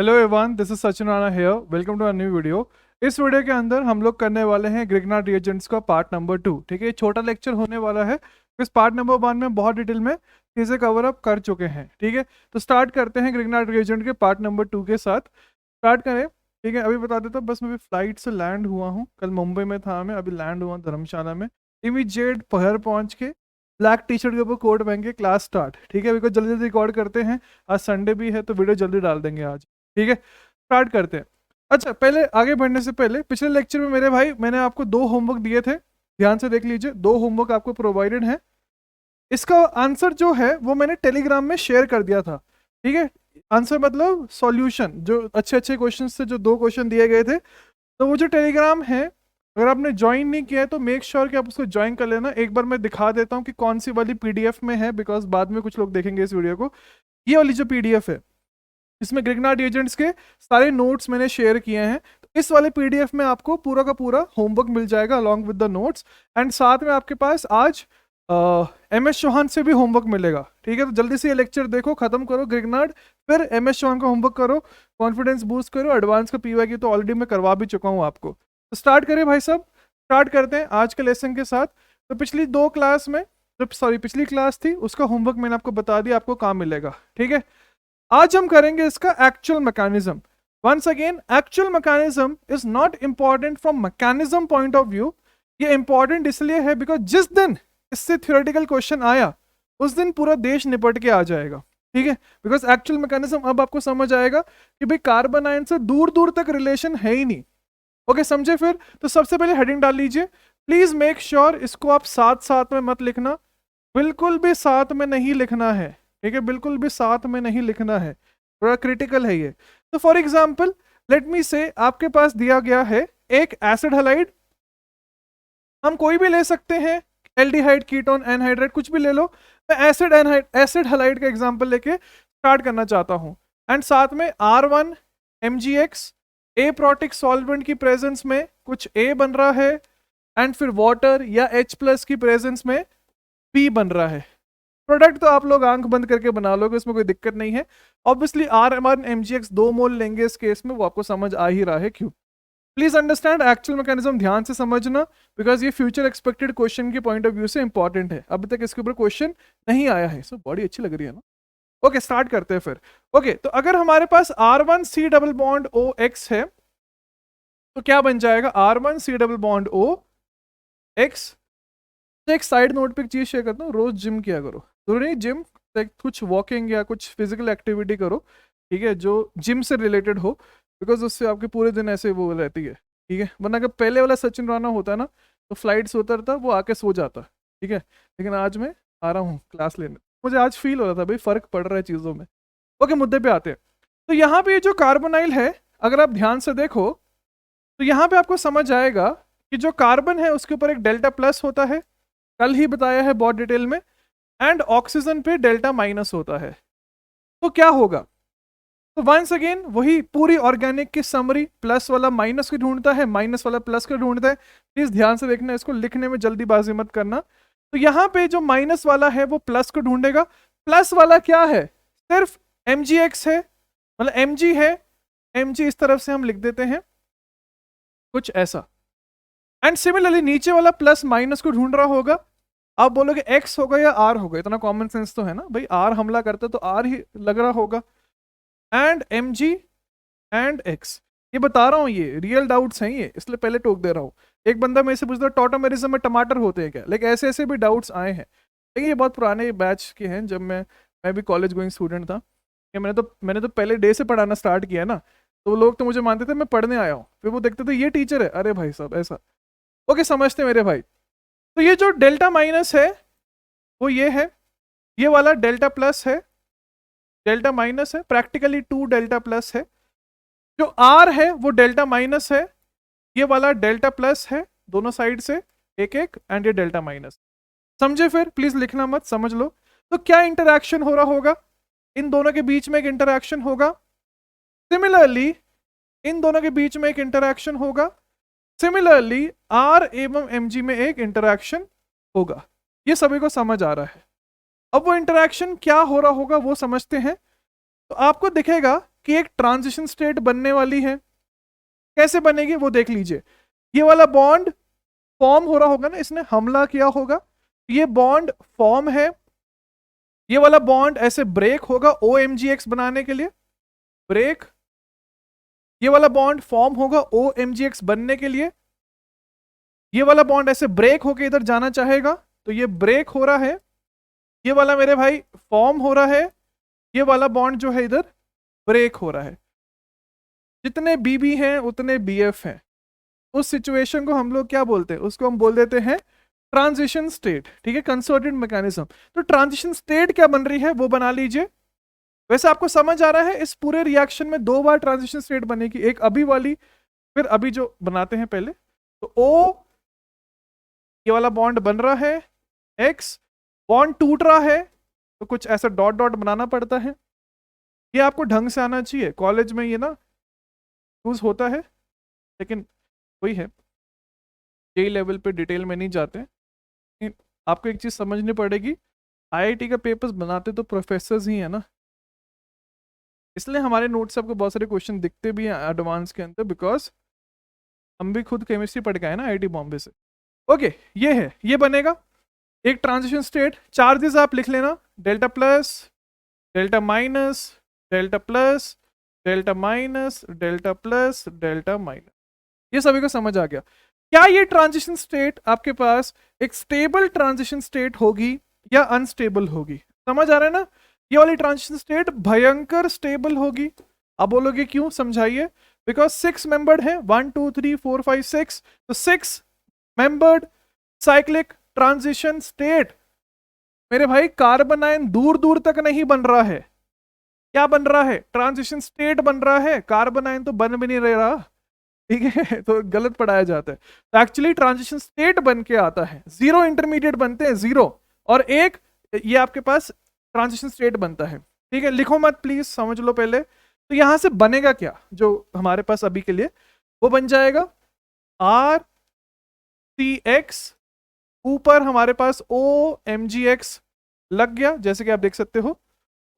Hello everyone, this is Sachin Rana here. Welcome to a new video. इस video के अंदर हम लोग करने वाले हैं ग्रिग्नार्ड रिएजेंट्स का पार्ट नंबर 2। ठीक है, ये छोटा लेक्चर होने वाला है। इस पार्ट नंबर 1 में बहुत डिटेल में चीज़ें कवर अप कर चुके हैं। ठीक है, तो स्टार्ट करते हैं ग्रिग्नार्ड रिएजेंट के पार्ट नंबर 2 के साथ। स्टार्ट करें। ठीक है, अभी बता देता हूँ, बस मैं अभी फ्लाइट से लैंड हुआ हूँ। कल मुंबई में था मैं, अभी लैंड हुआ धर्मशाला में। इमीडिएट घर पहुँच के ब्लैक टी शर्ट के ऊपर कोट पहन के क्लास स्टार्ट। ठीक है, बिकॉज जल्दी जल्दी रिकॉर्ड करते हैं। आज संडे भी है तो वीडियो जल्दी डाल देंगे आज। ठीक है, स्टार्ट करते हैं। अच्छा, पहले आगे बढ़ने से पहले पिछले लेक्चर में मेरे भाई मैंने आपको 2 होमवर्क दिए थे, ध्यान से देख लीजिए। 2 होमवर्क आपको प्रोवाइडेड है। इसका आंसर जो है वो मैंने टेलीग्राम में शेयर कर दिया था। ठीक है, आंसर मतलब सॉल्यूशन, जो अच्छे अच्छे क्वेश्चन से जो 2 क्वेश्चन दिए गए थे। तो वो जो टेलीग्राम है, अगर आपने ज्वाइन नहीं किया है तो मेक श्योर कि आप उसको ज्वाइन कर लेना। एक बार मैं दिखा देता हूँ कि कौन सी वाली पीडीएफ में है, बिकॉज बाद में कुछ लोग देखेंगे इस वीडियो को। ये वाली जो पीडीएफ है, इसमें ग्रिग्नार्ड एजेंट्स के सारे नोट्स मैंने शेयर किए हैं। तो इस वाले पीडीएफ में आपको पूरा का पूरा होमवर्क मिल जाएगा along with the notes. And साथ में आपके पास आज MS चौहान से भी होमवर्क मिलेगा। ठीक है, तो जल्दी से ये लेक्चर देखो, खत्म करो ग्रिग्नार्ड, फिर MS चौहान का होमवर्क करो, कॉन्फिडेंस बूस्ट करो। एडवांस का पीवाईक्यू तो ऑलरेडी मैं करवा भी चुका हूँ आपको। तो स्टार्ट करें भाई साहब, स्टार्ट करते हैं आज के लेसन के साथ। तो पिछली 2 क्लास में, पिछली क्लास थी उसका होमवर्क मैंने आपको बता दिया, आपको कहाँ मिलेगा। ठीक है, आज हम करेंगे इसका actual mechanism. Once again, actual mechanism is not important from mechanism point of view. ये इंपॉर्टेंट इसलिए है बिकॉज जिस दिन इससे थ्योरेटिकल क्वेश्चन आया उस दिन पूरा देश निपट के आ जाएगा। ठीक है, बिकॉज एक्चुअल मैकेनिज्म अब आपको समझ आएगा कि भाई कार्बन आयन से दूर दूर तक रिलेशन है ही नहीं। ओके, समझे फिर? तो सबसे पहले हेडिंग डाल लीजिए। प्लीज मेक श्योर इसको आप साथ साथ में मत लिखना, बिल्कुल भी साथ में नहीं लिखना है। ठीक है, बिल्कुल भी साथ में नहीं लिखना है, थोड़ा क्रिटिकल है ये। तो फॉर एग्जाम्पल लेट मी से, आपके पास दिया गया है एक एसिड हैलाइड, हम कोई भी ले सकते हैं, एल्डिहाइड, कीटोन, एनहाइड्राइड, कुछ भी ले लो। मैं एसिड हैलाइड का एग्जांपल लेके स्टार्ट करना चाहता हूं। एंड साथ में R1 MgX ए प्रोटिक सॉल्वेंट की प्रेजेंस में कुछ A बन रहा है, एंड फिर वाटर या H+ की प्रेजेंस में P बन रहा है। प्रोडक्ट तो आप लोग आंख बंद करके बना लोगे, उसमें कोई दिक्कत नहीं है। ऑब्वियसली R1 MgX 2 मोल लेंगे इस केस में, वो आपको समझ आ ही रहा है क्यों। प्लीज अंडरस्टैंड एक्चुअल मैकेनिज्म, ध्यान से समझना, बिकॉज ये फ्यूचर एक्सपेक्टेड क्वेश्चन के पॉइंट ऑफ व्यू से इंपॉर्टेंट है। अभी तक इसके ऊपर क्वेश्चन नहीं आया है। सो बॉडी अच्छी लग रही है ना। ओके, स्टार्ट करते हैं फिर। ओके, तो अगर हमारे पास R1C डबल बॉन्ड OX है तो क्या बन जाएगा? R1C double bond OX। तो एक साइड नोट पे एक चीज शेयर करता हूँ, रोज जिम किया करो। जरूरी नहीं जिम, कुछ वॉकिंग या कुछ फिजिकल एक्टिविटी करो। ठीक है, जो जिम से रिलेटेड हो, बिकॉज उससे आपके पूरे दिन ऐसे वो रहती है। ठीक है, वरना अगर पहले वाला सचिन राणा होता ना तो फ्लाइट से उतरता, वो आके सो जाता। ठीक है, लेकिन आज मैं आ रहा हूँ क्लास लेने, मुझे आज फील हो रहा था भाई फर्क पड़ रहा है चीज़ों में। ओके, मुद्दे पे आते हैं। तो यहाँ पे जो कार्बोनाइल है, अगर आप ध्यान से देखो तो यहाँ पे आपको समझ आएगा कि जो कार्बन है उसके ऊपर एक डेल्टा प्लस होता है, कल ही बताया है बहुत डिटेल में। एंड ऑक्सीजन पे डेल्टा माइनस होता है। तो क्या होगा? तो वंस अगेन वही पूरी ऑर्गेनिक की समरी, प्लस वाला माइनस को ढूंढता है, माइनस वाला प्लस को ढूंढता है। प्लीज ध्यान से देखना, इसको लिखने में जल्दीबाजी मत करना। तो यहाँ पे जो माइनस वाला है वो प्लस को ढूंढेगा। प्लस वाला क्या है? सिर्फ MgX है, मतलब Mg है। Mg इस तरफ से हम लिख देते हैं कुछ ऐसा। एंड सिमिलरली नीचे वाला प्लस माइनस को ढूंढ रहा होगा। आप बोलोगे X होगा या R होगा, इतना कॉमन सेंस तो है ना भाई, R हमला करता तो R ही लग रहा होगा। एंड Mg एंड X, ये बता रहा हूँ, ये रियल डाउट्स हैं ये, इसलिए पहले टोक दे रहा हूँ। एक बंदा मेरे से पूछता है टॉटोमेरिज्म में टमाटर होते हैं क्या, लेकिन ऐसे ऐसे भी डाउट्स आए हैं। लेकिन ये बहुत पुराने बैच के हैं, जब मैं भी कॉलेज गोइंग स्टूडेंट था। मैंने तो पहले डे से पढ़ाना स्टार्ट किया ना, तो लोग तो मुझे मानते थे मैं पढ़ने आया हूँ, फिर वो देखते थे ये टीचर है, अरे भाई साहब ऐसा। ओके, समझते मेरे भाई। तो ये जो डेल्टा माइनस है वो ये है, ये वाला डेल्टा प्लस है, डेल्टा माइनस है, प्रैक्टिकली 2 डेल्टा प्लस है। जो R है वो डेल्टा माइनस है, ये वाला डेल्टा प्लस है, दोनों साइड से एक एक, एंड ये डेल्टा माइनस। समझे फिर? प्लीज लिखना मत, समझ लो। तो क्या इंटरैक्शन हो रहा होगा? इन दोनों के बीच में एक इंटरैक्शन होगा। सिमिलरली इन दोनों के बीच में एक इंटरैक्शन होगा। सिमिलरली R एवं Mg में एक इंटरैक्शन होगा। ये सभी को समझ आ रहा है। अब वो इंटरैक्शन क्या हो रहा होगा वो समझते हैं। तो आपको दिखेगा कि एक ट्रांजिशन स्टेट बनने वाली है। कैसे बनेगी वो देख लीजिए। ये वाला बॉन्ड फॉर्म हो रहा होगा ना, इसने हमला किया होगा, ये बॉन्ड फॉर्म है। ये वाला बॉन्ड ऐसे ब्रेक होगा OMGX बनाने के लिए, ब्रेक। ये वाला बॉन्ड फॉर्म होगा OMGX बनने के लिए। ये वाला बॉन्ड ऐसे ब्रेक होके इधर जाना चाहेगा, तो ये ब्रेक हो रहा है। ये वाला मेरे भाई फॉर्म हो रहा है, ये वाला बॉन्ड जो है इधर ब्रेक हो रहा है। जितने BB हैं उतने BF हैं। उस सिचुएशन को हम लोग क्या बोलते हैं, उसको हम बोल देते हैं ट्रांजिशन स्टेट। ठीक है, कंसर्टेड मैकेनिज्म। तो ट्रांजिशन स्टेट क्या बन रही है वो बना लीजिए। वैसे आपको समझ आ रहा है, इस पूरे रिएक्शन में 2 बार ट्रांजिशन स्टेट बनेगी, एक अभी वाली, फिर अभी जो बनाते हैं पहले। तो O, ये वाला बॉन्ड बन रहा है, X बॉन्ड टूट रहा है, तो कुछ ऐसा डॉट डॉट बनाना पड़ता है। ये आपको ढंग से आना चाहिए, कॉलेज में ये ना यूज होता है, लेकिन वही है, यही लेवल पे डिटेल में नहीं जाते। आपको एक चीज समझनी पड़ेगी, IIT का पेपर्स बनाते तो प्रोफेसर्स ही है ना, इसलिए हमारे नोट्स आपको बहुत सारे क्वेश्चन दिखते भी हैं एडवांस के अंदर, बिकॉज हम भी खुद केमिस्ट्री पढ़ के आए ना IIT बॉम्बे से। ओके, ये है, ये बनेगा एक ट्रांजिशन स्टेट। चार्जेस आप लिख लेना, delta plus, delta minus, delta plus, delta minus, delta plus, delta minus. ये सभी को समझ आ गया। क्या ये ट्रांजिशन स्टेट आपके पास एक स्टेबल ट्रांजिशन स्टेट होगी या अनस्टेबल होगी? समझ आ रहा है ना? ये वाली ट्रांजिशन स्टेट भयंकर स्टेबल होगी। अब बोलोगे क्यों, समझाइए। बिकॉज 6 मेंबर्ड है, 1 2 3 4 5 6, तो 6 मेंबर्ड साइक्लिक ट्रांजिशन स्टेट। मेरे भाई कार्बन आयन दूर दूर तक नहीं बन रहा है, क्या बन रहा है, ट्रांजिशन स्टेट बन रहा है। कार्बन आयन तो बन भी नहीं रहा, ठीक है, तो गलत पढ़ाया जाता है। तो एक्चुअली ट्रांजिशन स्टेट बन के आता है, 0 इंटरमीडिएट बनते हैं, 0 और 1, ये आपके पास ट्रांजिशन स्टेट बनता है। ठीक है, लिखो मत प्लीज, समझ लो पहले। तो यहां से बनेगा क्या, जो हमारे पास अभी के लिए, वो बन जाएगा RCX, ऊपर हमारे पास OMGX लग गया, जैसे कि आप देख सकते हो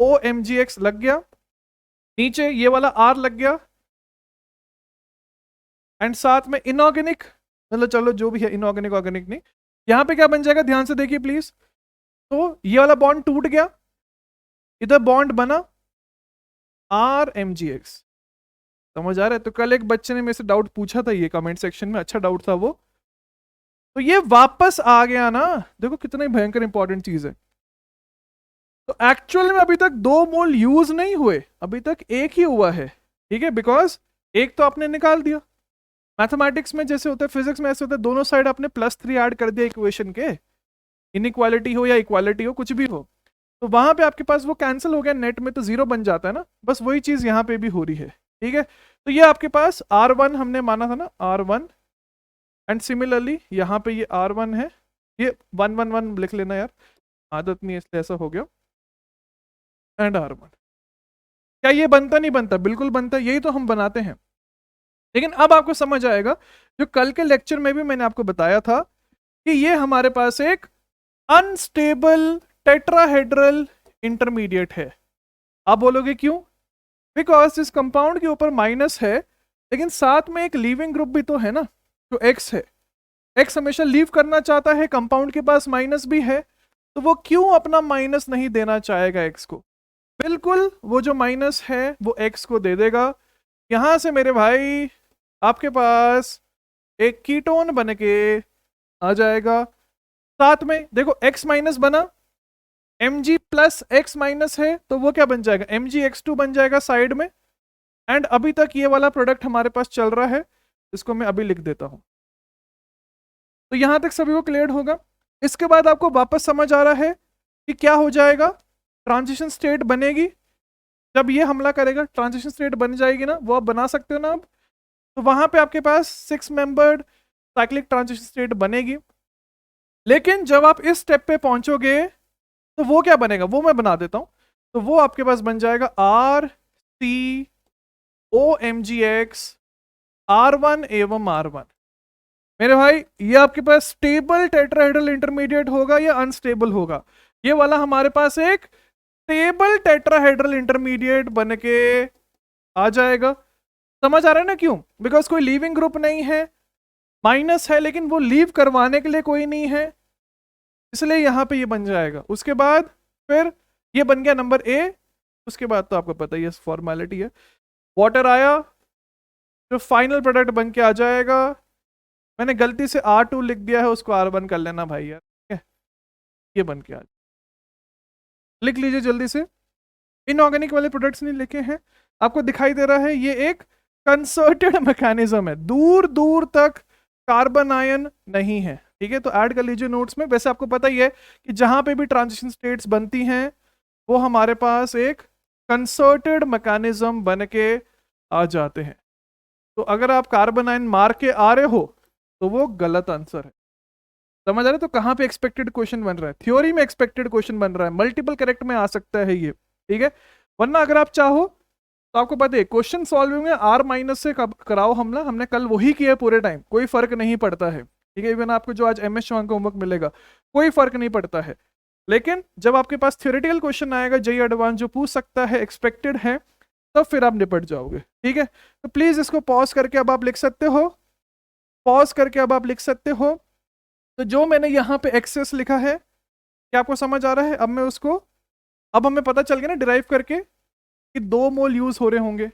OMGX लग गया, नीचे ये वाला R लग गया, एंड साथ में इनऑर्गेनिक, मतलब चलो जो भी है, इनऑर्गेनिक ऑर्गेनिक नहीं, यहां पे क्या बन जाएगा, ध्यान से देखिए प्लीज। तो ये वाला बॉन्ड टूट गया, इधर बॉन्ड बना RMGX। समझ आ रहा है? तो कल एक बच्चे ने मेरे से डाउट पूछा था, ये कमेंट सेक्शन में, अच्छा डाउट था वो, तो ये वापस आ गया ना। देखो कितना भयंकर इंपॉर्टेंट चीज है। तो एक्चुअल में अभी तक 2 मोल यूज नहीं हुए, अभी तक 1 ही हुआ है। ठीक है, बिकॉज 1 तो आपने निकाल दिया। मैथमेटिक्स में जैसे होता है, फिजिक्स में ऐसे होता है, दोनों साइड आपने +3 ऐड कर दिया इक्वेशन के, इनइक्वालिटी हो या इक्वालिटी हो, कुछ भी हो, तो वहां पे आपके पास वो कैंसिल हो गया, नेट में तो 0 बन जाता है ना। बस वही चीज यहाँ पे भी हो रही है। ठीक है, तो ये आपके पास R1 हमने माना था ना, R1, एंड सिमिलरली यहाँ पे ये R1 है, ये 1 1 1 लिख लेना यार, आदत नहीं है इसलिए ऐसा हो गया, एंड R1। क्या ये बनता नहीं बनता? बिल्कुल बनता, यही तो हम बनाते हैं। लेकिन अब आपको समझ आएगा, जो कल के लेक्चर में भी मैंने आपको बताया था कि ये हमारे पास एक अनस्टेबल टेट्राहेड्रल इंटरमीडिएट है। आप बोलोगे क्यों? बिकॉज इस कंपाउंड के ऊपर माइनस है, लेकिन साथ में एक लीविंग ग्रुप भी तो है ना, जो X है। X हमेशा लीव करना चाहता है, कंपाउंड के पास माइनस भी है, तो वो क्यों अपना माइनस नहीं देना चाहेगा X को? बिल्कुल, वो जो माइनस है वो X को दे देगा। यहां से मेरे भाई आपके पास एक कीटोन बन के आ जाएगा। साथ में देखो X माइनस बना, Mg प्लस X माइनस है, तो वो क्या बन जाएगा, MgX2 बन जाएगा साइड में। एंड अभी तक ये वाला प्रोडक्ट हमारे पास चल रहा है, इसको मैं अभी लिख देता हूं। तो यहां तक सभी को क्लियर होगा। इसके बाद आपको वापस समझ आ रहा है कि क्या हो जाएगा, ट्रांजिशन स्टेट बनेगी। जब ये हमला करेगा ट्रांजिशन स्टेट बन जाएगी ना, वो आप बना सकते हो ना अब। तो वहां पे आपके पास 6 मेंबर्ड साइक्लिक ट्रांजिशन स्टेट बनेगी। लेकिन जब आप इस स्टेप पे पहुंचोगे तो वो क्या बनेगा, वो मैं बना देता हूं। तो वो आपके पास बन जाएगा RCOMGX R1 एवं R1। मेरे भाई ये आपके पास स्टेबल टेट्राहेड्रल इंटरमीडिएट होगा या अनस्टेबल होगा? ये वाला हमारे पास एक स्टेबल टेट्राहेड्रल इंटरमीडिएट बन के आ जाएगा। समझ आ रहा है ना क्यों? बिकॉज कोई लीविंग ग्रुप नहीं है, माइनस है लेकिन वो लीव करवाने के लिए कोई नहीं है, इसलिए यहां पे ये बन जाएगा। उसके बाद फिर ये बन गया नंबर ए। उसके बाद तो आपको पता ही है, फॉर्मेलिटी है। वाटर आया, जो फाइनल प्रोडक्ट बन के आ जाएगा। मैंने गलती से R2 लिख दिया है, उसको R1 कर लेना भाई यार, ठीक है? ये बन के आ लिख लीजिए जल्दी से। इनऑर्गेनिक वाले प्रोडक्ट्स नहीं लिखे हैं, आपको दिखाई दे रहा है ये एक कंसर्टेड मैकेनिज्म है, दूर दूर तक कार्बन आयन नहीं है, ठीक है? तो ऐड कर लीजिए नोट्स में। वैसे आपको पता ही है कि जहां पे भी ट्रांजिशन स्टेट्स बनती हैं वो हमारे पास एक कंसर्टेड मैकेनिज्म बन के आ जाते हैं। तो अगर आप कार्बन आयन मार के आ रहे हो तो वो गलत आंसर है। समझ आ रहा है? तो कहाँ पे एक्सपेक्टेड क्वेश्चन बन रहा है? थ्योरी में एक्सपेक्टेड क्वेश्चन बन रहा है, मल्टीपल करेक्ट में आ सकता है ये, ठीक है? वरना अगर आप चाहो तो आपको पता है क्वेश्चन सॉल्विंग में R माइनस से कराओ हमला, हमने कल वही किया पूरे टाइम, कोई फर्क नहीं पड़ता है, ठीक है? इवन आपको जो आज MS चौहान का होमवर्क मिलेगा कोई फर्क नहीं पड़ता है। लेकिन जब आपके पास थ्योरेटिकल क्वेश्चन आएगा जेईई एडवांस जो पूछ सकता है, एक्सपेक्टेड है, तब फिर आप निपट जाओगे, ठीक है? तो प्लीज इसको पॉज करके अब आप लिख सकते हो, पॉज करके अब आप लिख सकते हो। तो जो मैंने यहाँ पे एक्सेस लिखा है, क्या आपको समझ आ रहा है? अब मैं उसको, अब हमें पता चल गया ना डिराइव करके कि 2 मोल यूज हो रहे होंगे।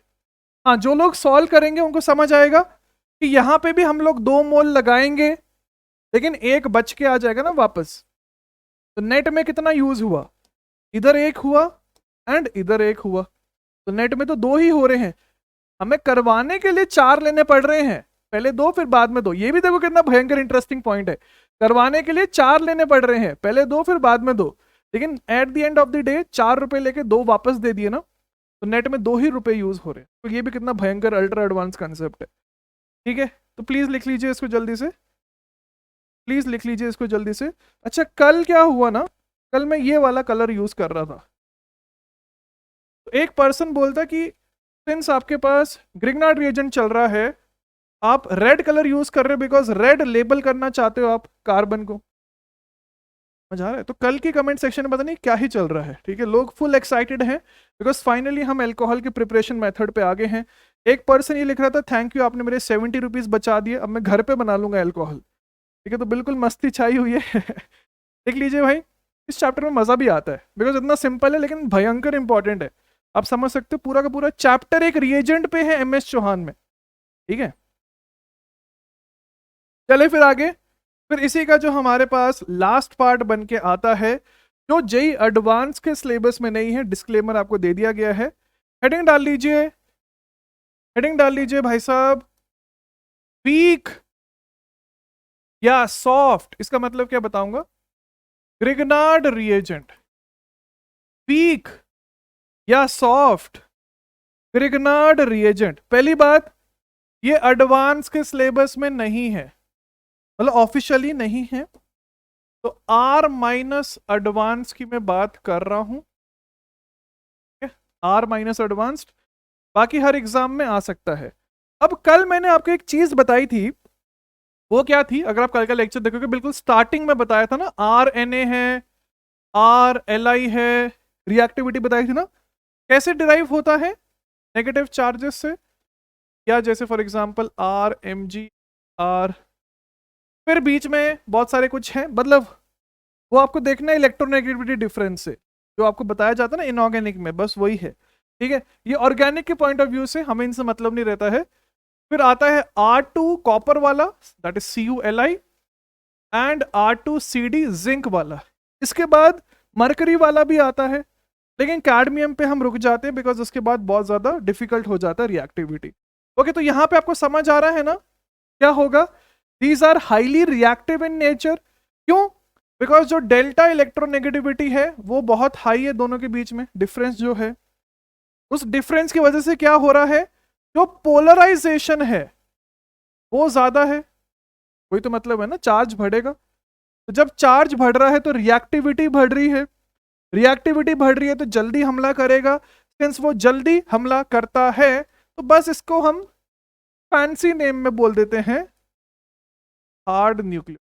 हाँ, जो लोग सॉल्व करेंगे उनको समझ आएगा कि यहाँ पे भी हम लोग 2 मोल लगाएंगे लेकिन एक बच के आ जाएगा ना वापस। तो नेट में कितना यूज हुआ? इधर एक हुआ एंड इधर एक हुआ, तो नेट में तो 2 ही हो रहे हैं। हमें करवाने के लिए 4 लेने पड़ रहे हैं, पहले 2 फिर बाद में 2। ये भी देखो कितना भयंकर इंटरेस्टिंग पॉइंट है, करवाने के लिए 4 लेने पड़ रहे हैं, पहले 2 फिर बाद में 2, लेकिन eight the end of the day 4 रुपए लेके 2 वापस दे दिए ना, तो नेट में 2 ही रुपए यूज हो रहे हैं। तो ये भी कितना भयंकर अल्ट्रा एडवांस कंसेप्ट है, ठीक है? तो प्लीज लिख लीजिए इसको जल्दी से, प्लीज लिख लीजिए इसको जल्दी से। अच्छा, कल क्या हुआ ना, कल मैं ये वाला कलर यूज कर रहा था, तो एक पर्सन बोलता कि सिंस आपके पास ग्रिग्नार्ड रिएजेंट चल रहा है, आप रेड कलर यूज कर रहे हो बिकॉज रेड लेबल करना चाहते हो आप कार्बन को। समझ आ रहा है? तो कल की कमेंट सेक्शन में पता नहीं क्या ही चल रहा है, ठीक है? लोग फुल एक्साइटेड हैं बिकॉज फाइनली हम अल्कोहल की प्रिपरेशन मेथड पे आगे हैं। एक पर्सन ये लिख रहा था, थैंक यू आपने मेरे 70 रुपीज बचा दिए, अब मैं घर पे बना लूंगा अल्कोहल, ठीक है? तो बिल्कुल मस्ती छाई हुई है। देख लीजिए भाई, इस चैप्टर में मजा भी आता है बिकॉज इतना सिंपल है लेकिन भयंकर इंपॉर्टेंट है। आप समझ सकते हो पूरा का पूरा चैप्टर एक रिएजेंट पे है MS चौहान में, ठीक है? चले फिर आगे, फिर इसी का जो हमारे पास लास्ट पार्ट बन के आता है, जो जेईई एडवांस के सिलेबस में नहीं है, डिस्क्लेमर आपको दे दिया गया है। हेडिंग डाल लीजिए, हेडिंग डाल लीजिए भाई साहब, वीक या सॉफ्ट। इसका मतलब क्या बताऊंगा? ग्रिग्नार्ड रिएजेंट, वीक या सॉफ्ट ग्रिग्नार्ड रिएजेंट। पहली बात, ये एडवांस के सिलेबस में नहीं है, मतलब ऑफिशियली नहीं है, तो R माइनस एडवांस की मैं बात कर रहा हूं, R माइनस एडवांस्ड, बाकी हर एग्जाम में आ सकता है। अब कल मैंने आपको एक चीज बताई थी, वो क्या थी? अगर आप कल का लेक्चर देखोगे बिल्कुल स्टार्टिंग में बताया था ना, RNA है, RLI है, रिएक्टिविटी बताई थी ना, कैसे डिराइव होता है? नेगेटिव चार्जेस से, या जैसे फॉर एग्जांपल RMgR, फिर बीच में बहुत सारे कुछ हैं, मतलब वो आपको देखना है इलेक्ट्रोनेगेटिविटी डिफरेंस से, जो आपको बताया जाता है ना इनऑर्गेनिक में, बस वही है, ठीक है? ये ऑर्गेनिक के पॉइंट ऑफ व्यू से हमें इनसे मतलब नहीं रहता है। फिर आता है R2 कॉपर वाला, that is CuLi, and R2CD zinc वाला। इसके बाद मरकरी वाला भी आता है, लेकिन कैडमियम पे हम रुक जाते हैं बिकॉज उसके बाद बहुत ज्यादा डिफिकल्ट हो जाता है रिएक्टिविटी। ओके, तो यहां पे आपको समझ आ रहा है ना क्या होगा? These are highly reactive in nature. क्यों? बिकॉज जो डेल्टा इलेक्ट्रोनेगेटिविटी है वो बहुत हाई है दोनों के बीच में, डिफरेंस जो है, उस डिफरेंस की वजह से क्या हो रहा है, जो पोलराइजेशन है वो ज्यादा है। वही तो मतलब है ना, चार्ज बढ़ेगा, तो जब चार्ज बढ़ रहा है तो रिएक्टिविटी बढ़ रही है, रिएक्टिविटी बढ़ रही है तो जल्दी हमला करेगा। सिंस वो जल्दी हमला करता है तो बस इसको हम फैंसी नेम में बोल देते हैं हार्ड न्यूक्लियो,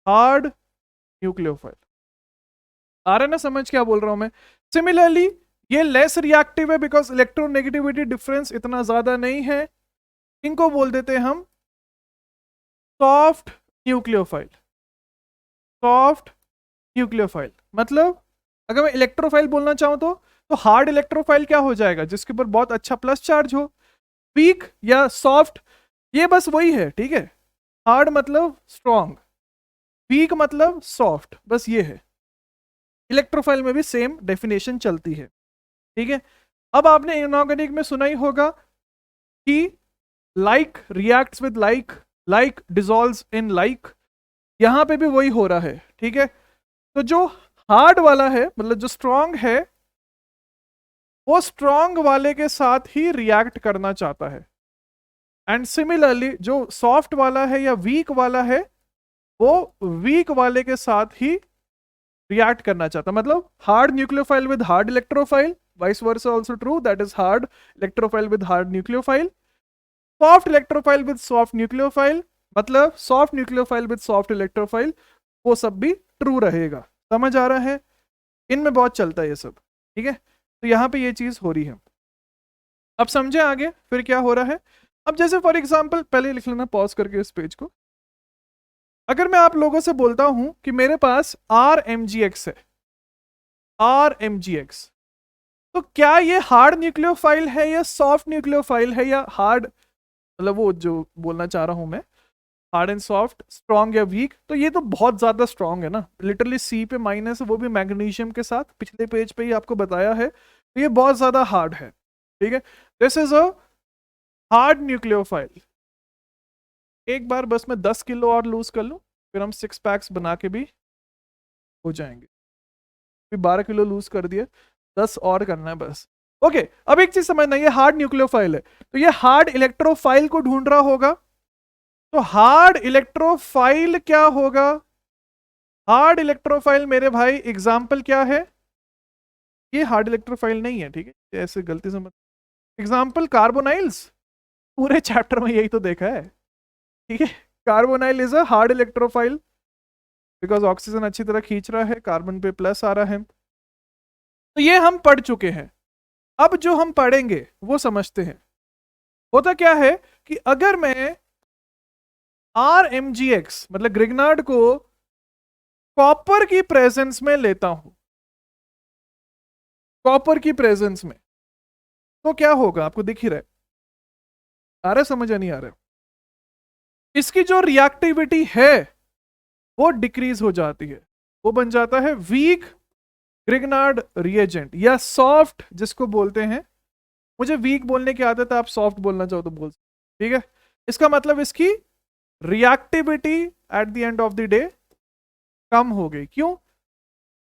हार्ड न्यूक्लियोफाइल। आ रहा है ना समझ क्या बोल रहा हूं मैं? सिमिलरली ये लेस रिएक्टिव है बिकॉज इलेक्ट्रोनेगेटिविटी डिफरेंस इतना ज्यादा नहीं है। इनको बोल देते हैं हम सॉफ्ट न्यूक्लियोफाइल। सॉफ्ट न्यूक्लियोफाइल मतलब अगर मैं इलेक्ट्रोफाइल बोलना चाहूं तो हार्ड इलेक्ट्रोफाइल क्या हो जाएगा, जिसके ऊपर बहुत अच्छा प्लस चार्ज हो। वीक या सॉफ्ट ये बस वही है, ठीक है। हार्ड मतलब स्ट्रॉन्ग, वीक मतलब सॉफ्ट, बस ये है। इलेक्ट्रोफाइल में भी सेम डेफिनेशन चलती है, ठीक है। अब आपने इनऑर्गेनिक में सुना ही होगा कि like reacts with like, like dissolves in like. यहां पे भी वही हो रहा है, ठीक है। तो जो हार्ड वाला है मतलब जो स्ट्रॉन्ग है वो स्ट्रॉन्ग वाले के साथ ही रिएक्ट करना चाहता है, एंड सिमिलरली जो सॉफ्ट वाला है या वीक वाला है वो वीक वाले के साथ ही रिएक्ट करना चाहता। मतलब hard nucleophile with hard electrophile, vice versa also true, that is hard electrophile with hard nucleophile. Soft electrophile with soft nucleophile मतलब soft nucleophile with soft electrophile, वो सब भी ट्रू रहेगा। समझ आ रहा है? इनमें बहुत चलता है ये सब, ठीक है। तो यहां पे ये चीज हो रही है। अब समझे आगे फिर क्या हो रहा है। अब जैसे फॉर एग्जांपल पहले लिख लेना पॉज करके इस पेज को। अगर मैं आप लोगों से बोलता हूं कि मेरे पास RMGX है, RMGX, तो क्या ये हार्ड न्यूक्लियोफाइल है या सॉफ्ट न्यूक्लियोफाइल है या हार्ड, मतलब वो जो बोलना चाह रहा हूं मैं हार्ड एंड सॉफ्ट, स्ट्रॉन्ग या वीक। तो ये तो बहुत ज्यादा स्ट्रॉन्ग है ना, लिटरली C पे माइनस, वो भी मैग्नीशियम के साथ, पिछले पेज पे ही आपको बताया है। तो ये बहुत ज्यादा हार्ड है, ठीक है। This is a hard nucleophile. एक बार बस मैं 10 किलो और लूज कर लूं, फिर हम 6 पैक्स बना के भी हो जाएंगे। फिर 12 किलो लूज कर दिए, 10 और करना है बस। ओके, अब एक चीज समझना, ये हार्ड न्यूक्लियोफाइल है तो ये हार्ड इलेक्ट्रोफाइल को ढूंढ रहा होगा। तो हार्ड इलेक्ट्रोफाइल क्या होगा? हार्ड इलेक्ट्रोफाइल मेरे भाई एग्जाम्पल क्या है? ये हार्ड इलेक्ट्रोफाइल नहीं है, ठीक है, ऐसे गलती से मत। एग्जाम्पल कार्बोनाइल्स, पूरे चैप्टर में यही तो देखा है, ठीक है। Carbonyl is a hard electrophile because oxygen अच्छी तरह खींच रहा है, कार्बन पे प्लस आ रहा है। तो ये हम पढ़ चुके हैं। अब जो हम पढ़ेंगे वो समझते हैं। होता क्या है कि अगर मैं RMGX मतलब ग्रिग्नार्ड को कॉपर की प्रेजेंस में लेता हूं, कॉपर की प्रेजेंस में, तो क्या होगा आपको दिख ही रहा है, आ रहा है समझ या नहीं आ रहा है? इसकी जो रिएक्टिविटी है वो डिक्रीज हो जाती है, वो बन जाता है वीक ग्रिग्नार्ड रिएजेंट या सॉफ्ट जिसको बोलते हैं। मुझे वीक बोलने की आदत है, आप सॉफ्ट बोलना चाहो तो बोल, ठीक है। इसका मतलब इसकी reactivity at the end of the day कम हो गई। क्यों?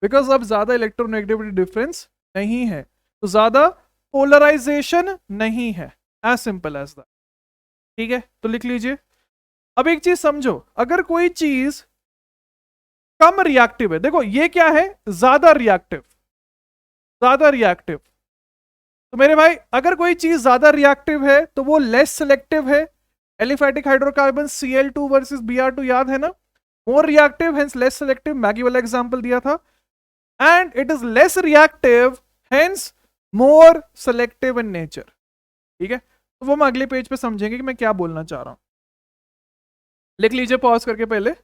बिकॉज अब ज्यादा इलेक्ट्रोनेगेटिविटी डिफरेंस नहीं है, तो ज्यादा पोलराइजेशन नहीं है, एज सिंपल एज दैट, ठीक है। तो लिख लीजिए। अब एक चीज समझो, अगर कोई चीज कम रिएक्टिव है, देखो ये क्या है, ज्यादा रिएक्टिव, ज्यादा रिएक्टिव। तो मेरे भाई अगर कोई चीज ज्यादा रिएक्टिव है तो वो लेस सिलेक्टिव है। Aliphatic hydrocarbon Cl2 versus Br2 याद है ना, more reactive hence less selective, Maggi वाला एग्जांपल दिया था। And it is less reactive hence more selective in nature, ठीक है। तो वो हम अगले पेज पे समझेंगे कि मैं क्या बोलना चाह रहा हूं। लिख लीजिए पॉज करके पहले।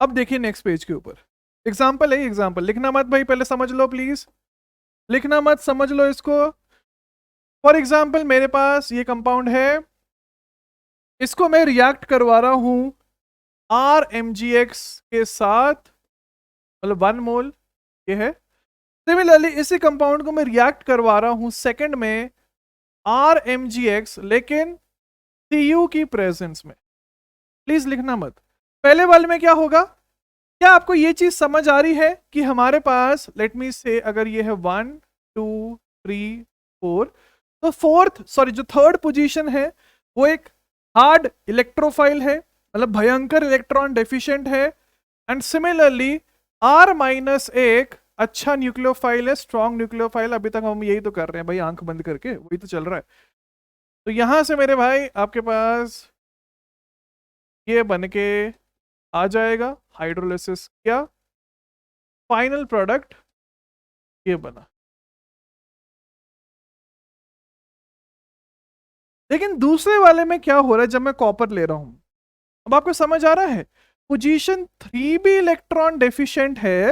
अब देखिए नेक्स्ट पेज के ऊपर एग्जाम्पल है, एग्जाम्पल लिखना मत भाई, पहले समझ लो प्लीज, लिखना मत, समझ लो इसको। फॉर एग्जाम्पल मेरे पास ये कंपाउंड है, इसको मैं रिएक्ट करवा रहा हूं RMGX के साथ, मतलब 1 मोल ये है। सिमिलरली इसी कंपाउंड को मैं रिएक्ट करवा रहा हूं सेकंड में RMGX, लेकिन Cu की प्रेजेंस में। प्लीज लिखना मत। पहले वाले में क्या होगा, क्या आपको ये चीज समझ आ रही है कि हमारे पास लेट मी से अगर ये है 1 2 3 4, तो फोर्थ सॉरी जो थर्ड पोजीशन है वो एक हार्ड इलेक्ट्रोफाइल है, मतलब भयंकर इलेक्ट्रॉन डेफिशिएंट है। एंड सिमिलरली R- एक अच्छा न्यूक्लियोफाइल है, स्ट्रॉन्ग न्यूक्लियोफाइल। अभी तक हम यही तो कर रहे हैं भाई, आंख बंद करके वही तो चल रहा है। तो यहां से मेरे भाई आपके पास ये बन के आ जाएगा, हाइड्रोलिसिस किया, फाइनल प्रोडक्ट ये बना। लेकिन दूसरे वाले में क्या हो रहा है, जब मैं कॉपर ले रहा हूं, अब आपको समझ आ रहा है, पोजीशन 3 भी इलेक्ट्रॉन डेफिशिएंट है,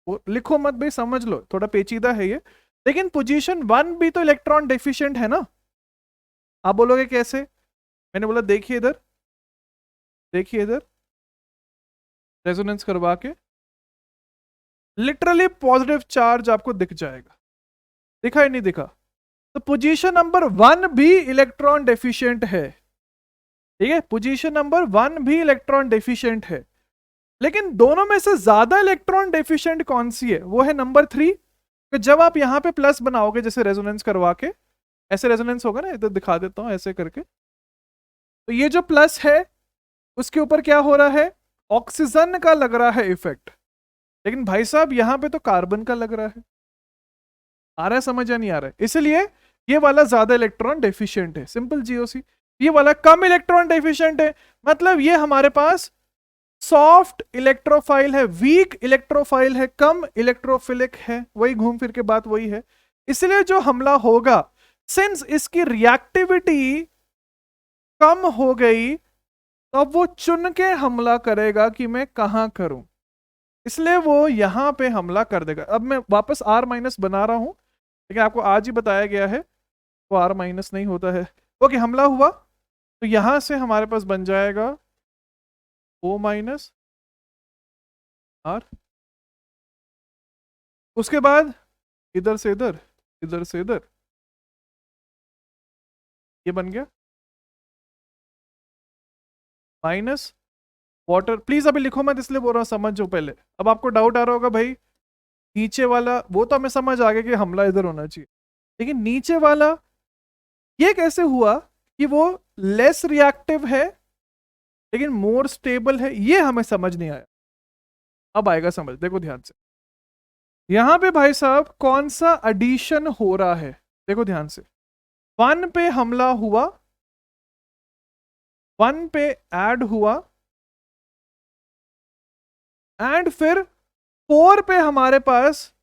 वो लिखो मत भाई, समझ लो, थोड़ा पेचीदा है ये, लेकिन पोजीशन 1 भी तो इलेक्ट्रॉन डेफिशिएंट है ना। आप बोलोगे कैसे, मैंने बोला देखिए इधर, देखिए इधर, रेजोनेंस करवा के लिटरली पॉजिटिव चार्ज आपको दिख जाएगा, दिखा ही नहीं दिखा, तो पोजीशन नंबर 1 भी इलेक्ट्रॉन डेफिशिएंट है, ठीक है, पोजीशन नंबर 1 भी इलेक्ट्रॉन डेफिशिएंट है, लेकिन दोनों में से ज्यादा इलेक्ट्रॉन डेफिशिएंट कौन सी है, वो है नंबर 3। तो जब आप यहां पे प्लस बनाओगे, जैसे रेजोनेंस करवा के, ऐसे रेजोनेंस होगा ना, इधर दिखा देता हूं ऐसे करके, तो ये जो प्लस है उसके ऊपर क्या हो रहा है, ऑक्सीजन का लग रहा है इफेक्ट, लेकिन भाई साहब यहां पे तो कार्बन का लग रहा है। आ रहा है समझ या नहीं आ रहा है, इसलिए ये वाला ज्यादा इलेक्ट्रॉन डेफिशिएंट है, सिंपल जीओसी। ये वाला कम इलेक्ट्रॉन डेफिशिएंट है, मतलब ये हमारे पास सॉफ्ट इलेक्ट्रोफाइल है, वीक इलेक्ट्रोफाइल है, कम इलेक्ट्रोफिलिक है, वही घूम फिर के बात वही है। इसलिए जो हमला होगा, सिंस इसकी रिएक्टिविटी कम हो गई, तो अब वो चुन के हमला करेगा कि मैं कहां करूं, इसलिए वो यहां पे हमला कर देगा। अब मैं वापस R माइनस बना रहा हूं, लेकिन आपको आज ही बताया गया है वो R माइनस नहीं होता है। ओके, हमला हुआ, तो यहां से हमारे पास बन जाएगा O माइनस R, उसके बाद इधर से इधर, इधर से इधर, ये बन गया माइनस वाटर। प्लीज अभी लिखो मत, इसलिए बोल रहा हूं समझो पहले। अब आपको डाउट आ रहा होगा भाई नीचे वाला, वो तो हमें समझ आ गया कि हमला इधर होना चाहिए, लेकिन नीचे वाला ये कैसे हुआ कि वो लेस रिएक्टिव है लेकिन मोर स्टेबल है, ये हमें समझ नहीं आया। अब आएगा समझ, देखो ध्यान से, यहां पे भाई साहब कौन सा एडिशन हो रहा है, देखो ध्यान से, 1 पे हमला हुआ, 1 पे ऐड हुआ, एंड फिर 4 पे हमारे पास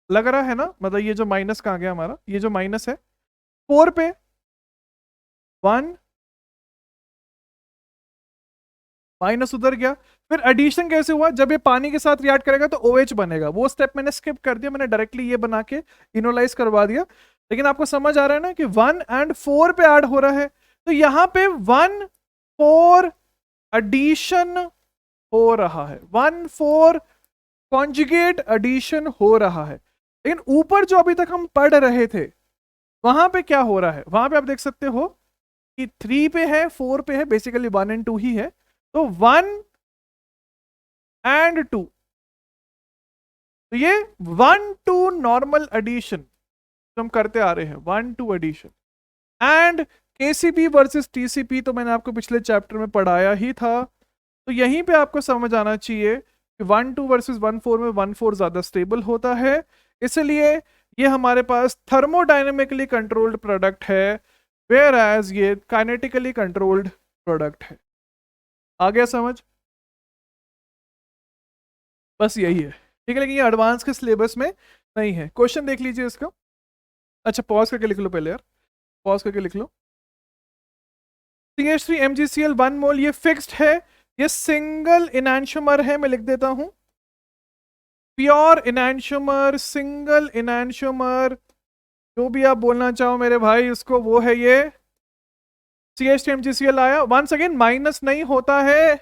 लग रहा है ना, मतलब ये जो माइनस कहां गया हमारा, ये जो माइनस है 4 पे 1 माइनस उधर गया, फिर एडिशन कैसे हुआ, जब ये पानी के साथ रिएक्ट करेगा तो OH बनेगा, वो स्टेप मैंने स्किप कर दिया, मैंने डायरेक्टली ये बना के इनोलाइज करवा दिया। लेकिन आपको समझ आ रहा है ना कि 1 एंड 4 पे ऐड हो रहा है, तो यहां पे 1 4 एडिशन हो रहा है, 1 4 कॉन्जुगेट एडिशन हो रहा है। लेकिन ऊपर जो अभी तक हम पढ़ रहे थे, वहां पे क्या हो रहा है, वहां पे आप देख सकते हो कि 3 पे है, 4 पे है, बेसिकली 1 एंड 2 ही है, तो 1 एंड 2, तो ये 1 2 नॉर्मल एडिशन जो हम करते आ रहे हैं, 1 2 addition, and KCP versus TCP तो मैंने आपको पिछले चैप्टर में पढ़ाया ही था, तो यहीं पे आपको समझ आना चाहिए कि 1 2 वर्सेस 1 4 में 1 4 ज्यादा स्टेबल होता है, इसलिए ये हमारे पास थर्मोडायनेमिकली कंट्रोल्ड प्रोडक्ट है, वेयर एज ये काइनेटिकली कंट्रोल्ड प्रोडक्ट है। आ गया समझ, बस यही है, ठीक है, लेकिन ये एडवांस के सिलेबस में नहीं है। क्वेश्चन देख लीजिए इसका, अच्छा पॉज करके लिख लो पहले यार, पॉज करके लिख लो। CH3 MgCl 1 मोल ये फिक्स्ड है, ये सिंगल इनैंशोमर है, मैं लिख देता हूं प्योर इनैंशोमर, सिंगल इनैंशोमर, जो भी आप बोलना चाहो मेरे भाई उसको, वो है ये CH3 MgCl आया। वंस अगेन माइनस नहीं होता है,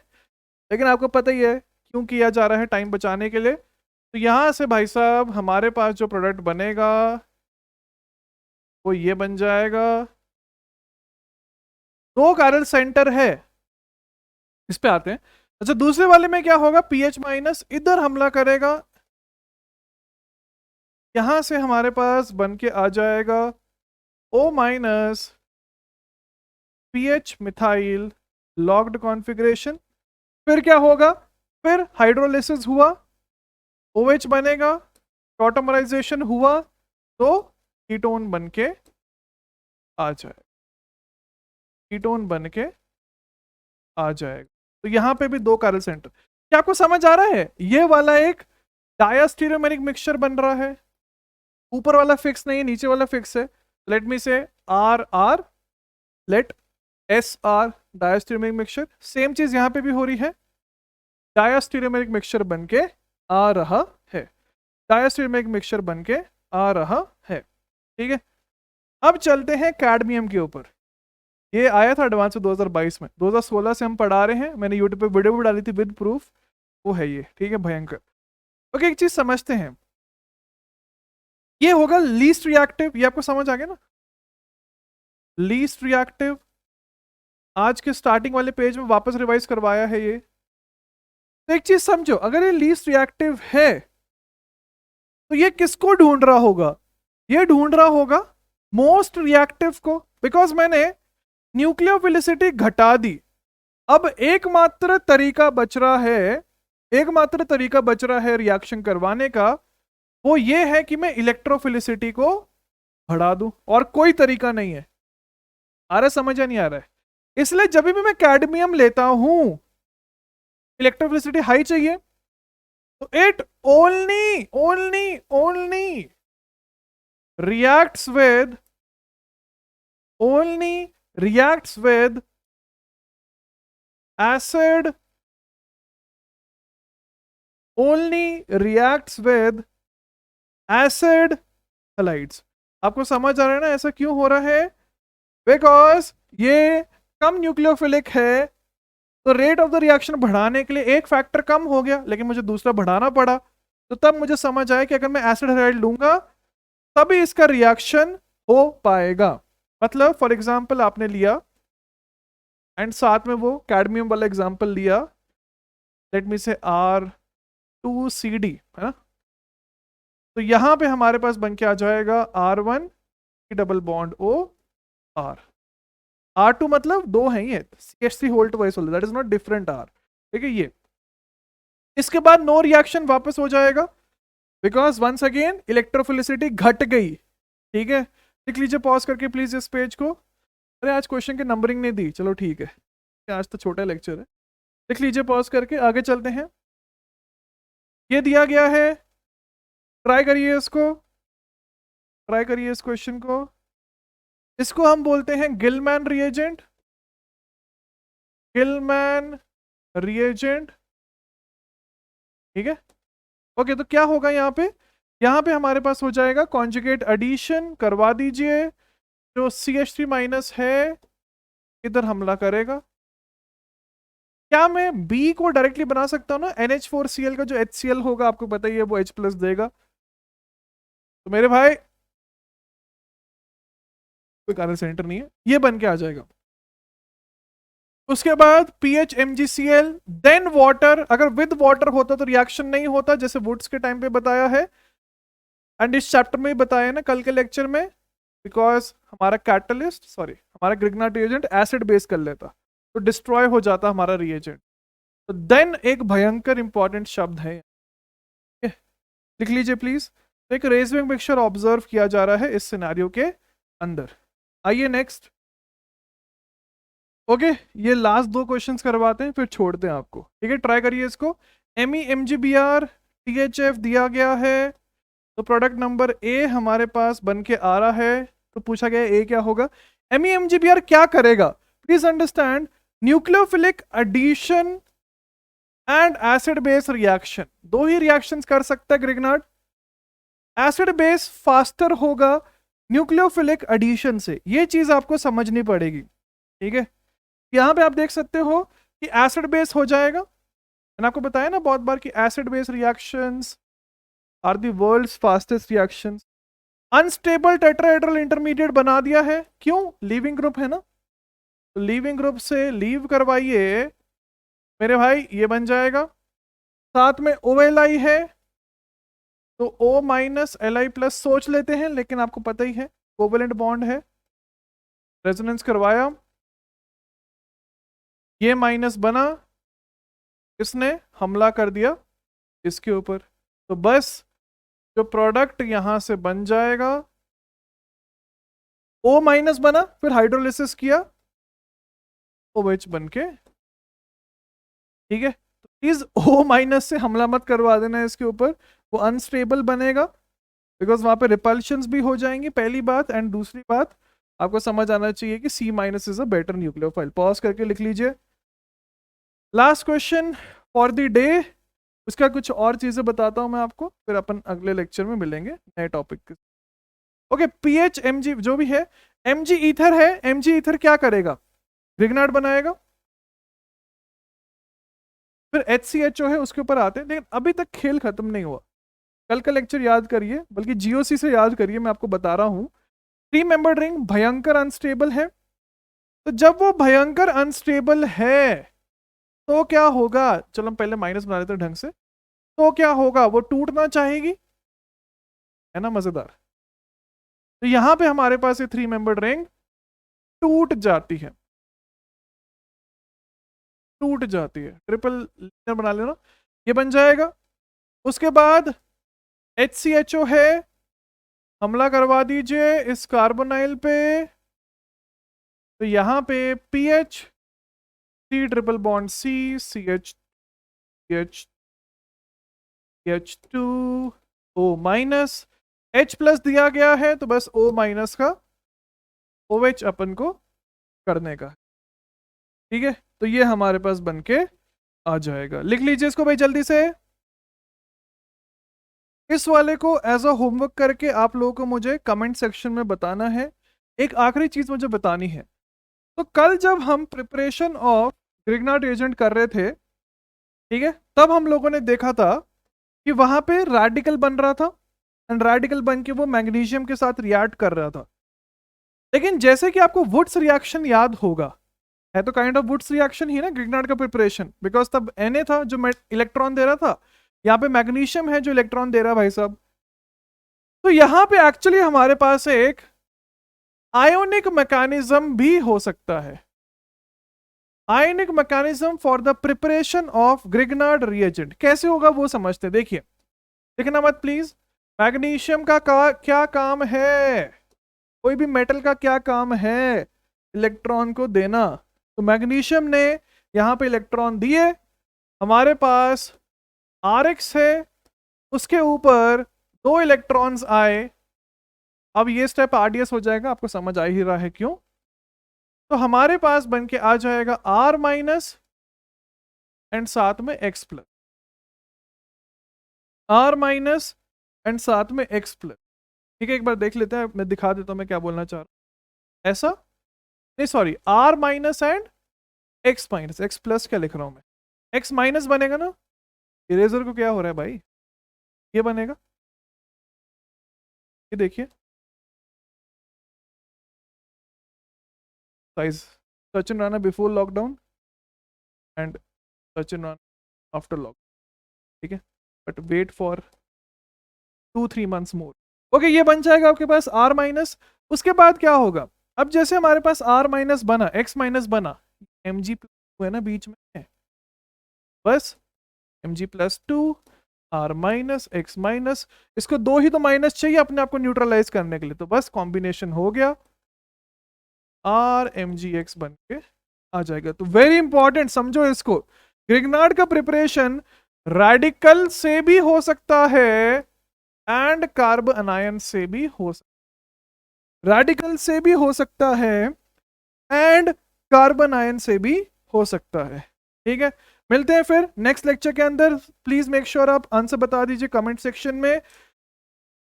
लेकिन आपको पता ही है क्यों किया जा रहा है, टाइम बचाने के लिए। तो यहां से भाई साहब हमारे पास जो प्रोडक्ट बनेगा वो ये बन जाएगा, 2 कैरल सेंटर है, इस पे आते हैं। अच्छा दूसरे वाले में क्या होगा, pH माइनस इधर हमला करेगा, यहां से हमारे पास बन के आ जाएगा O minus pH methyl locked configuration, फिर क्या होगा, फिर हाइड्रोलिसिस हुआ, OH बनेगा, टॉटमराइजेशन हुआ, तो कीटोन बन के आ जाए, कीटोन बन के आ जाएगा। तो यहां पे भी 2 कैरल सेंटर, क्या आपको समझ आ रहा है, ये वाला एक डायस्टीरियोमेरिक मिक्सचर बन रहा है, ऊपर वाला फिक्स नहीं है, नीचे वाला फिक्स है। लेट मी से R R लेट SR डायस्टेरियोमेरिक मिक्सचर, सेम चीज यहां पे भी हो रही है, डायस्टेरियोमेरिक मिक्सचर बनके आ रहा है, डायस्टेरियोमेरिक मिक्सचर बनके आ रहा है। ठीक है, अब चलते हैं कैडमियम के ऊपर। ये आया था एडवांस में 2022 में, 2016 से हम पढ़ा रहे हैं, मैंने यूट्यूब पे वीडियो भी डाली थी विद प्रूफ, वो है ये। ठीक है, भयंकर। ओके, एक चीज समझते हैं, ये होगा लीस्ट रिएक्टिव, ये आपको समझ आ गया ना, लीस्ट रिएक्टिव। आज के स्टार्टिंग वाले पेज में वापस रिवाइज करवाया है ये। तो एक चीज समझो, अगर ये लीस्ट रिएक्टिव है तो ये किसको ढूंढ रहा होगा? ये ढूंढ रहा होगा मोस्ट रिएक्टिव को, बिकॉज मैंने न्यूक्लियोफिलिसिटी घटा दी। अब एकमात्र तरीका बच रहा है, एकमात्र तरीका बच रहा है रिएक्शन करवाने का, वो ये है कि मैं इलेक्ट्रोफिलिसिटी को बढ़ा दूं, और कोई तरीका नहीं है। आ रहा है समझ या नहीं आ रहा है? इसलिए जब भी मैं कैडमियम लेता हूं, इलेक्ट्रोफिलिसिटी हाई चाहिए, तो it only reacts with acid, only reacts with acid halides। आपको समझ आ रहा है ना ऐसा क्यों हो रहा है? बिकॉज ये कम न्यूक्लियोफिलिक है, तो रेट ऑफ द रिएक्शन बढ़ाने के लिए एक फैक्टर कम हो गया, लेकिन मुझे दूसरा बढ़ाना पड़ा। तो तब मुझे समझ आया कि अगर मैं एसिड हाइड्राइड लूंगा तभी इसका रिएक्शन हो पाएगा। मतलब फॉर एग्जांपल आपने लिया एंड साथ में वो कैडमियम वाला एग्जांपल लिया, लेट मी से R2CD, है ना, तो यहां पे हमारे पास बन के आ जाएगा R1 double bond O R। R2 मतलब दो हैं ये, CH3 whole twice whole, that is not different R। ठीक है, ये इसके बाद नो रिएक्शन वापस हो जाएगा, बिकॉज वंस अगेन इलेक्ट्रोफिलिसिटी घट गई। ठीक है, लिख लीजिए पॉज करके प्लीज इस पेज को। अरे आज क्वेश्चन की नंबरिंग नहीं दी, चलो ठीक है, आज तो छोटा लेक्चर है। लिख लीजिए पॉज करके, आगे चलते हैं। ये दिया गया है, ट्राई करिए इसको, ट्राई करिए इस क्वेश्चन को। इसको हम बोलते हैं गिलमैन रिएजेंट, गिलमैन रिएजेंट। ठीक है, ओके, तो क्या होगा यहाँ पे हमारे पास हो जाएगा कॉन्जुगेट एडिशन करवा दीजिए, जो CH3 माइनस है इधर हमला करेगा। क्या मैं B को डायरेक्टली बना सकता हूँ ना, NH4Cl का जो HCl होगा आपको पता ही है वो H प्लस देगा। तो मेरे भाई कोई कार्य सेंटर नहीं है, ये बन के आ जाएगा। उसके बाद पीएच MgCl देन वाटर। अगर विद वाटर होता तो रिएक्शन नहीं होता, जैसे वुड्स के टाइम पे बताया है एंड इस चैप्टर में ही बताया है ना कल के लेक्चर में, बिकॉज हमारा कैटलिस्ट सॉरी हमारा ग्रिग्नार्ड रिएजेंट एसिड बेस कर लेता तो डिस्ट्रॉय हो जाता हमारा रिएजेंट। तो देन एक भयंकर इंपॉर्टेंट शब्द है, लिख लीजिए प्लीज। तो एक रेजविंग मिक्सचर ऑब्जर्व किया जा रहा है इस सिनेरियो के अंदर। आइए नेक्स्ट। ओके, ये लास्ट दो क्वेश्चंस करवाते हैं फिर छोड़ते हैं आपको। ठीक है, ट्राई करिए इसको। MEMGBr THF दिया गया है, तो प्रोडक्ट नंबर A हमारे पास बन के आ रहा है, तो पूछा गया A क्या होगा। MEMGBr क्या करेगा, please understand, nucleophilic addition and acid base reaction, दो ही रिएक्शंस कर सकता है ग्रिग्नार्ड। एसिड बेस फास्टर होगा न्यूक्लियोफिलिक एडिशन से, ये चीज आपको समझनी पड़ेगी। ठीक है, यहां पे आप देख सकते हो कि एसिड बेस हो जाएगा, मैंने आपको बताया ना बहुत बार कि acid base reactions are the world's fastest reactions. Unstable tetrahedral intermediate बना दिया है, क्यों, लीविंग ग्रुप है ना, तो लीविंग ग्रुप से लीव करवाइए मेरे भाई, ये बन जाएगा। साथ में OLI है, तो O माइनस Li प्लस सोच लेते हैं, लेकिन आपको पता ही है कोवेलेंट बॉन्ड है, रेजोनेंस करवाया, ये माइनस बना, इसने हमला कर दिया इसके ऊपर, तो बस जो प्रोडक्ट यहां से बन जाएगा, O माइनस बना, फिर हाइड्रोलिसिस किया, OH बन के। ठीक है, तो प्लीज O माइनस से हमला मत करवा देना इसके ऊपर, वो अनस्टेबल बनेगा, बिकॉज वहां पे रिपल्शंस भी हो जाएंगी पहली बात, एंड दूसरी बात आपको समझ आना चाहिए कि C minus is a better nucleophile. Pause करके लिख लीजिए। Last question for the day, उसका कुछ और चीजें बताता हूं मैं आपको, फिर अपन अगले लेक्चर में मिलेंगे नए टॉपिक के। ओके, पीएच एमजी जो भी है, एमजी ईथर है, एमजी ईथर क्या करेगा? ग्रिग्नार्ड बनाएगा। फिर HCHO है, उसके ऊपर आते हैं, लेकिन अभी तक खेल खत्म नहीं हुआ। कल का लेक्चर याद करिए, बल्कि जीओसी से याद करिए, मैं आपको बता रहा हूं। 3 मेंबर्ड रिंग भयंकर अनस्टेबल है, तो जब वो भयंकर अनस्टेबल है तो क्या होगा? चलो हम पहले माइनस बना लेते हैं ढंग से। तो क्या होगा? वो टूटना चाहेगी, है ना मजेदार। तो यहां पे हमारे पास ये 3 मेंबर्ड रिंग टूट जाती है, टूट जाती है, ट्रिपल लीनियर बना लेना, ये बन जाएगा। उसके बाद HCHO है, हमला करवा दीजिए इस कार्बोनाइल पे, तो यहां पे PH C triple bond C CH2 O minus, H plus दिया गया है तो बस O माइनस का OH अपन को करने का, ठीक है। तो ये हमारे पास बनके आ जाएगा। लिख लीजिए इसको भाई जल्दी से। इस वाले को एज अ होमवर्क करके आप लोगों को मुझे कमेंट सेक्शन में बताना है। एक आखिरी चीज मुझे बतानी है, तो कल जब हम प्रिपरेशन ऑफ ग्रिग्नार्ड रिएजेंट कर रहे थे, ठीक है, तब हम लोगों ने देखा था कि वहां पे रेडिकल बन रहा था, एंड रेडिकल बन के वो मैग्नीशियम के साथ रिएक्ट कर रहा था। लेकिन जैसे कि आपको वुड्स रिएक्शन याद होगा, है तो काइंड ऑफ वुड्स रिएक्शन ही ना ग्रिग्नार्ड का प्रिपरेशन, बिकॉज तब Na था जो इलेक्ट्रॉन दे रहा था, यहाँ पे मैग्नीशियम है जो इलेक्ट्रॉन दे रहा है भाई साहब। तो यहां पे एक्चुअली हमारे पास एक आयोनिक मैकेनिज्म भी हो सकता है, ionic mechanism for the preparation of Grignard reagent. कैसे होगा वो समझते, देखिए, देखना मत प्लीज। मैग्नीशियम का क्या काम है? कोई भी मेटल का क्या काम है? इलेक्ट्रॉन को देना। तो मैग्नीशियम ने यहां पे इलेक्ट्रॉन दिए, हमारे पास RX है, उसके ऊपर 2 इलेक्ट्रॉन्स आए। अब ये स्टेप RDS हो जाएगा, आपको समझ आ ही रहा है क्यों। तो हमारे पास बन के आ जाएगा R माइनस एंड साथ में X plus, R minus and साथ में X प्लस। ठीक है, एक बार देख लेते हैं, मैं दिखा देता हूं मैं क्या बोलना चाह रहा हूं। ऐसा नहीं, sorry, R minus and X minus, X plus क्या लिख रहा हूं मैं? X माइनस बनेगा ना, इरेजर को क्या हो रहा है भाई, ये बनेगा, ये देखिए size. Sachin Rana before lockdown and Sachin Rana after lock, ठीक है, but wait for 2-3 months more. Okay, ये बन जाएगा आपके पास R माइनस। उसके बाद क्या होगा? अब जैसे हमारे पास R माइनस बना, X माइनस बना, Mg है ना बीच में, बस Mg plus 2 R minus X minus, इसको 2 ही तो माइनस चाहिए अपने आप को न्यूट्रलाइज करने के लिए, तो बस कॉम्बिनेशन हो गया, R MgX बन के आ जाएगा। तो वेरी इंपॉर्टेंट समझो इसको, ग्रिग्नार्ड का प्रिपरेशन रेडिकल से भी हो सकता है एंड कार्बन अनायन से भी हो सकता, रेडिकल से भी हो सकता है एंड कार्बन आयन से भी हो सकता है। ठीक है, मिलते हैं फिर नेक्स्ट लेक्चर के अंदर। प्लीज मेक श्योर आप आंसर बता दीजिए कमेंट सेक्शन में।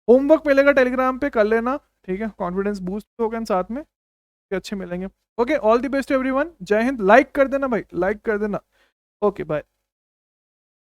होमवर्क मिलेगा टेलीग्राम पे, कर लेना, ठीक है, कॉन्फिडेंस बूस्ट होगा साथ में, अच्छे मिलेंगे। Okay, all the best everyone, जय हिंद। लाइक कर देना भाई, लाइक कर देना। Okay bye.